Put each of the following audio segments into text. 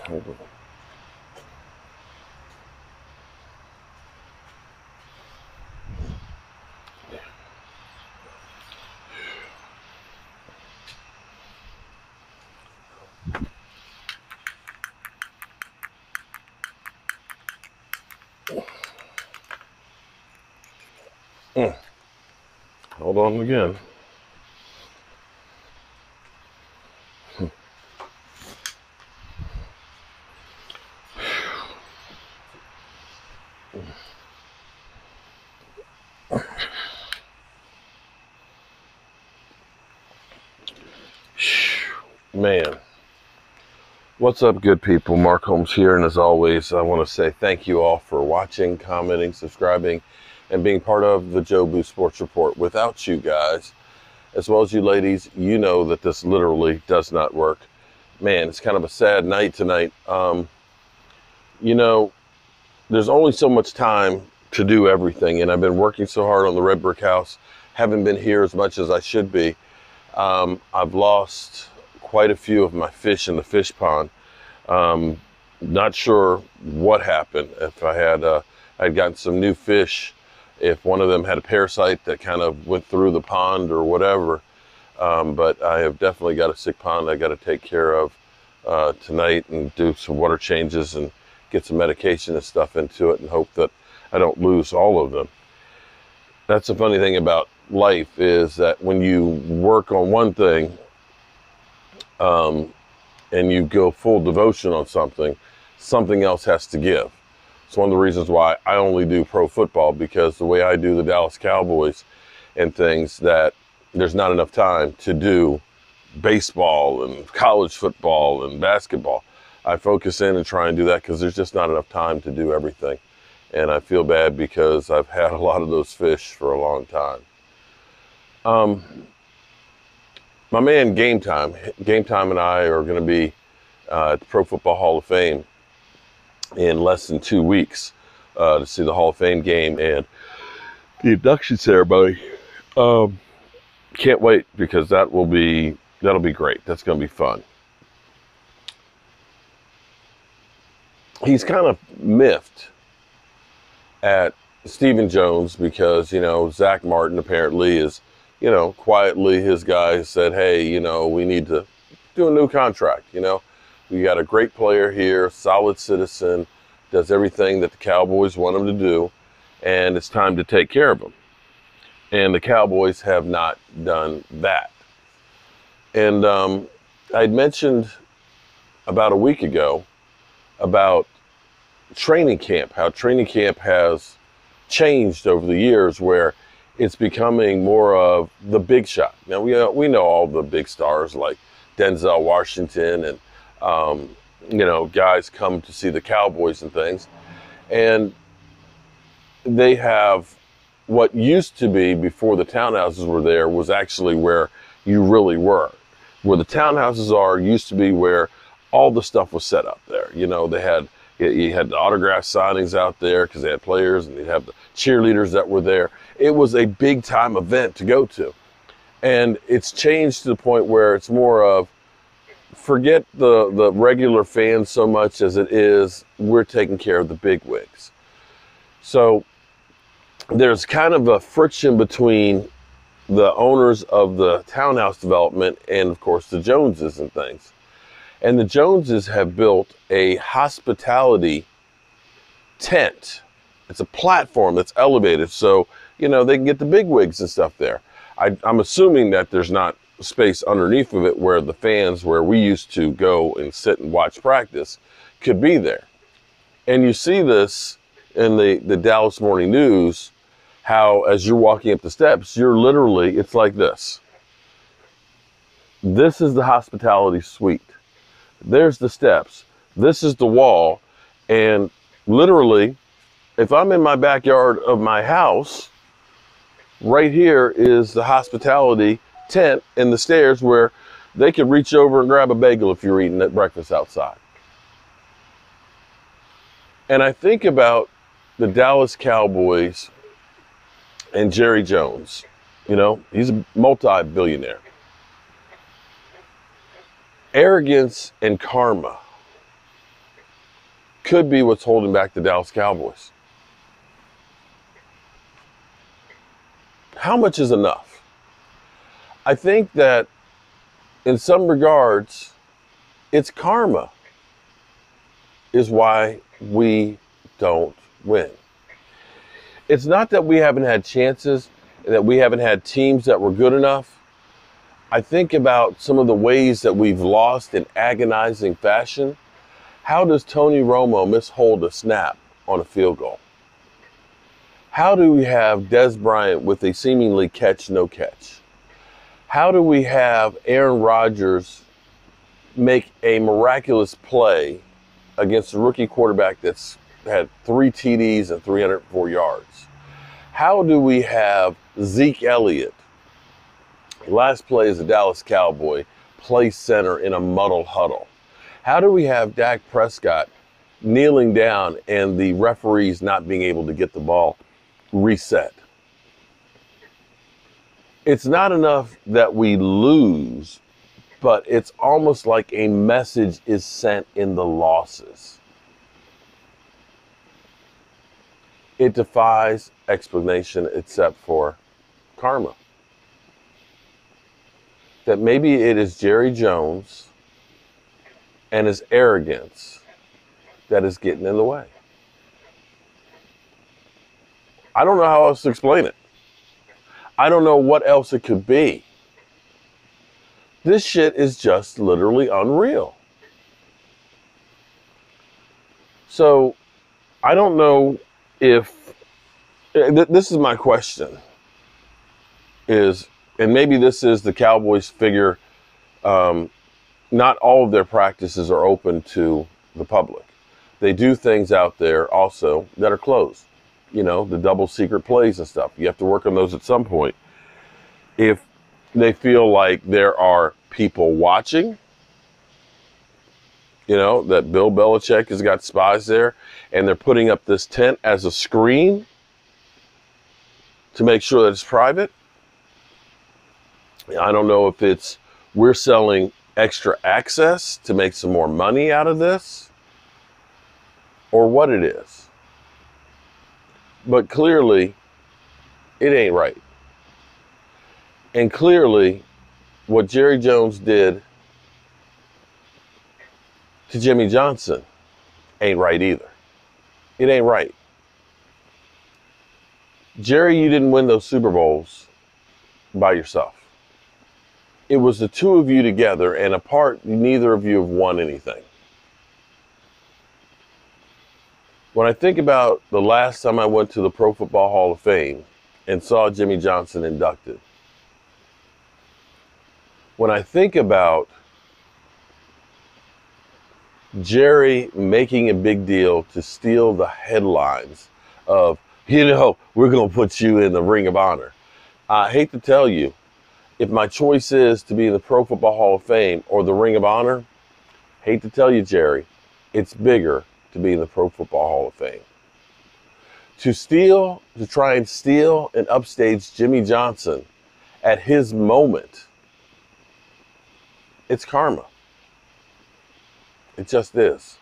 Hold on. Hold on again. Man, what's up, good people? Mark Holmes here, and as always, I want to say thank you all for watching, commenting, subscribing, and being part of the Joe Boo Sports Report. Without you guys, as well as you ladies, you know that this literally does not work. Man, it's kind of a sad night tonight. You know, there's only so much time to do everything, and I've been working so hard on the Red Brick House, haven't been here as much as I should be. I've lost quite a few of my fish in the fish pond. Not sure what happened. If I'd gotten some new fish, if one of them had a parasite that kind of went through the pond or whatever. But I have definitely got a sick pond I got to take care of tonight and do some water changes and get some medication and stuff into it and hope that I don't lose all of them. That's the funny thing about life, is that when you work on one thing and you go full devotion on something, something else has to give. It's one of the reasons why I only do pro football, because the way I do the Dallas Cowboys and things, that there's not enough time to do baseball and college football and basketball. I focus in and try and do that because there's just not enough time to do everything. And I feel bad because I've had a lot of those fish for a long time. My man Game Time and I are going to be at the Pro Football Hall of Fame in less than 2 weeks to see the Hall of Fame game and the induction ceremony. Can't wait, because that'll be great. That's going to be fun. He's kind of miffed at Stephen Jones because, Zach Martin apparently is, quietly his guys said, hey, we need to do a new contract. We got a great player here, solid citizen, does everything that the Cowboys want him to do, and it's time to take care of him. And the Cowboys have not done that. And I'd mentioned about a week ago about training camp, how training camp has changed over the years, where it's becoming more of the big shot. Now, we know all the big stars like Denzel Washington and, guys come to see the Cowboys and things. And they have what used to be, before the townhouses were there, was actually where you really were. Where the townhouses are used to be where all the stuff was set up there. You had the autograph signings out there because they had players, and they'd have the cheerleaders that were there. It was a big time event to go to. And it's changed to the point where it's more of, forget the regular fans so much as it is, we're taking care of the big wigs. So there's kind of a friction between the owners of the townhouse development and, of course, the Joneses and things. And the Joneses have built a hospitality tent. It's a platform that's elevated, so, they can get the big wigs and stuff there. I'm assuming that there's not space underneath of it where the fans, where we used to go and sit and watch practice, could be there. And you see this in the Dallas Morning News, how as you're walking up the steps, you're literally, it's like this. This is the hospitality suite. There's the steps. This is the wall. And literally, if I'm in my backyard of my house, right here is the hospitality tent and the stairs where they could reach over and grab a bagel if you're eating at breakfast outside. And I think about the Dallas Cowboys and Jerry Jones. He's a multi-billionaire. Arrogance and karma could be what's holding back the Dallas Cowboys. How much is enough? I think that in some regards, it's karma is why we don't win. It's not that we haven't had chances, that we haven't had teams that were good enough. I think about some of the ways that we've lost in agonizing fashion. How does Tony Romo mishold a snap on a field goal? How do we have Des Bryant with a seemingly catch, no catch? How do we have Aaron Rodgers make a miraculous play against a rookie quarterback that's had 3 TDs and 304 yards? How do we have Zeke Elliott, last play as a Dallas Cowboy, play center in a muddle huddle? How do we have Dak Prescott kneeling down and the referees not being able to get the ball reset? It's not enough that we lose, but it's almost like a message is sent in the losses. It defies explanation except for karma. That maybe it is Jerry Jones and his arrogance that is getting in the way. I don't know how else to explain it. I don't know what else it could be. This shit is just literally unreal. So, I don't know if, this is my question, is, and maybe this is the Cowboys figure, not all of their practices are open to the public. They do things out there also that are closed. You know, the double secret plays and stuff. You have to work on those at some point. If they feel like there are people watching, you know, that Bill Belichick has got spies there, and they're putting up this tent as a screen to make sure that it's private. I don't know if it's we're selling extra access to make some more money out of this, or what it is. But clearly, it ain't right. And clearly, what Jerry Jones did to Jimmy Johnson ain't right either. It ain't right. Jerry, you didn't win those Super Bowls by yourself. It was the two of you together, and apart, neither of you have won anything. When I think about the last time I went to the Pro Football Hall of Fame and saw Jimmy Johnson inducted, when I think about Jerry making a big deal to steal the headlines of, you know, we're going to put you in the Ring of Honor. I hate to tell you, if my choice is to be in the Pro Football Hall of Fame or the Ring of Honor, hate to tell you, Jerry, it's bigger to be in the Pro Football Hall of Fame. To try and steal and upstage Jimmy Johnson at his moment, it's karma. It just is.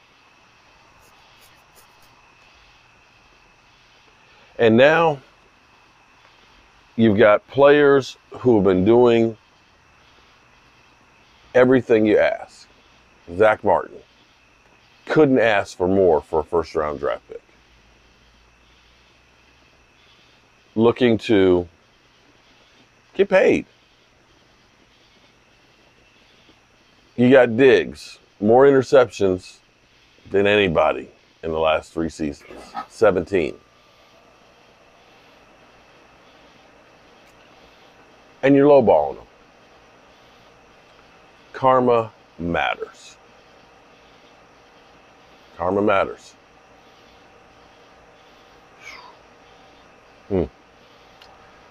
And now you've got players who have been doing everything you ask. Zach Martin couldn't ask for more for a first-round draft pick. Looking to get paid. You got Diggs, more interceptions than anybody in the last 3 seasons, 17. And you're lowballing them. Karma matters. Karma matters.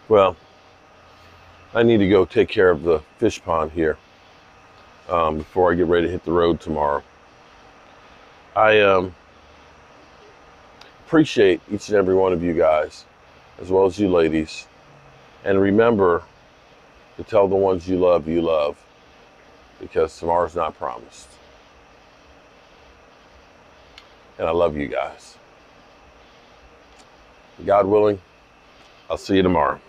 Well, I need to go take care of the fish pond here before I get ready to hit the road tomorrow. I appreciate each and every one of you guys, as well as you ladies. And remember to tell the ones you love, because tomorrow's not promised. and I love you guys. God willing, I'll see you tomorrow.